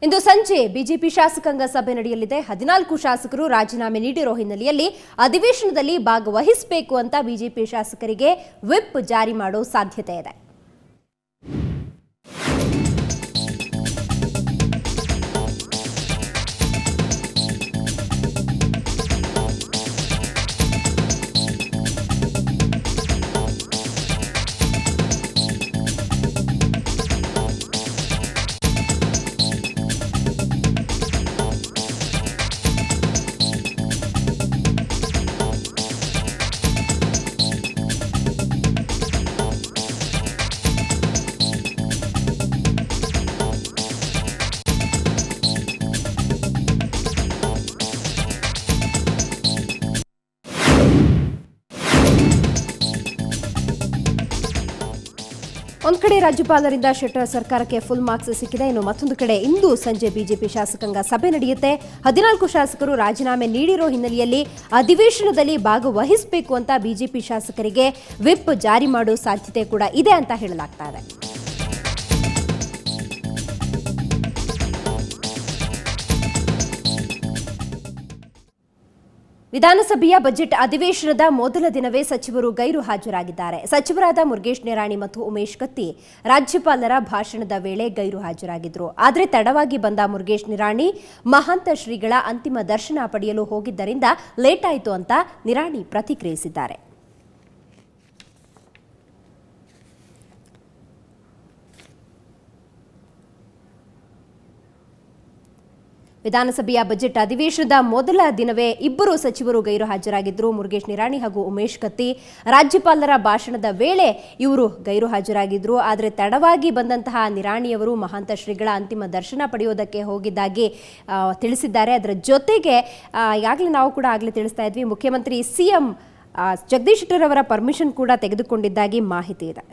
ಇಂದು ಸಂಜೆ ಬಿಜೆಪಿ ಶಾಸಕಾಂಗ ಸಭೆ ನಡೆಯಲಿದೆ. 14 ಶಾಸಕರು ರಾಜೀನಾಮೆ ನೀಡಿರೋ ಹಿನ್ನೆಲೆಯಲ್ಲಿ ಅಧಿವೇಶನದಲ್ಲಿ ಭಾಗವಹಿಸಬೇಕು ಅಂತ ಬಿಜೆಪಿ ಶಾಸಕರಿಗೆ ವಿಪ್ ಜಾರಿ ಮಾಡೋ ಸಾಧ್ಯತೆ ಇದೆ. ಒಂದು ಕಡೆ ರಾಜ್ಯಪಾಲರಿಂದ ಶೆಟ್ಟರ್ ಸರ್ಕಾರಕ್ಕೆ ಫುಲ್ ಮಾರ್ಕ್ಸ್ ಸಿಕ್ಕಿದೆ. ಇನ್ನು ಮತ್ತೊಂದು ಕಡೆ ಇಂದು ಸಂಜೆ ಬಿಜೆಪಿ ಶಾಸಕಾಂಗ ಸಭೆ ನಡೆಯುತ್ತೆ. 14 ಶಾಸಕರು ರಾಜೀನಾಮೆ ನೀಡಿರೋ ಹಿನ್ನೆಲೆಯಲ್ಲಿ ಅಧಿವೇಶನದಲ್ಲಿ ಭಾಗವಹಿಸಬೇಕು ಅಂತ ಬಿಜೆಪಿ ಶಾಸಕರಿಗೆ ವಿಪ್ ಜಾರಿ ಮಾಡೋ ಸಾಧ್ಯತೆ ಕೂಡ ಇದೆ ಅಂತ ಹೇಳಲಾಗ್ತಾ ಇದೆ. ವಿಧಾನಸಭೆಯ ಬಜೆಟ್ ಅಧಿವೇಶನದ ಮೊದಲ ದಿನವೇ ಸಚಿವರು ಗೈರು ಹಾಜರಾಗಿದ್ದಾರೆ. ಸಚಿವರಾದ ಮುರುಗೇಶ್ ನಿರಾಣಿ ಮತ್ತು ಉಮೇಶ್ ಕತ್ತಿ ರಾಜ್ಯಪಾಲರ ಭಾಷಣದ ವೇಳೆ ಗೈರು ಹಾಜರಾಗಿದ್ರು. ಆದರೆ ತಡವಾಗಿ ಬಂದ ಮುರುಗೇಶ್ ನಿರಾಣಿ ಮಹಾಂತ ಶ್ರೀಗಳ ಅಂತಿಮ ದರ್ಶನ ಪಡೆಯಲು ಹೋಗಿದ್ದರಿಂದ ಲೇಟ್ ಆಯಿತು ಅಂತ ನಿರಾಣಿ ಪ್ರತಿಕ್ರಿಯಿಸಿದ್ದಾರೆ. ವಿಧಾನಸಭೆಯ ಬಜೆಟ್ ಅಧಿವೇಶನದ ಮೊದಲ ದಿನವೇ ಇಬ್ಬರು ಸಚಿವರು ಗೈರು ಹಾಜರಾಗಿದ್ದರು. ಮುರುಗೇಶ್ ನಿರಾಣಿ ಹಾಗೂ ಉಮೇಶ್ ಕತ್ತಿ ರಾಜ್ಯಪಾಲರ ಭಾಷಣದ ವೇಳೆ ಇವರು ಗೈರು ಹಾಜರಾಗಿದ್ದರು. ಆದರೆ ತಡವಾಗಿ ಬಂದಂತಹ ನಿರಾಣಿಯವರು ಮಹಾಂತ ಶ್ರೀಗಳ ಅಂತಿಮ ದರ್ಶನ ಪಡೆಯೋದಕ್ಕೆ ಹೋಗಿದ್ದಾಗಿ ತಿಳಿಸಿದ್ದಾರೆ. ಅದರ ಜೊತೆಗೆ ಈಗಾಗಲೇ ನಾವು ಕೂಡ ಆಗಲೇ ತಿಳಿಸ್ತಾ ಇದ್ವಿ, ಮುಖ್ಯಮಂತ್ರಿ ಸಿಎಂ ಜಗದೀಶ್ ಶೆಟ್ಟರ್ ಅವರ ಪರ್ಮಿಷನ್ ಕೂಡ ತೆಗೆದುಕೊಂಡಿದ್ದಾಗಿ ಮಾಹಿತಿ ಇದೆ.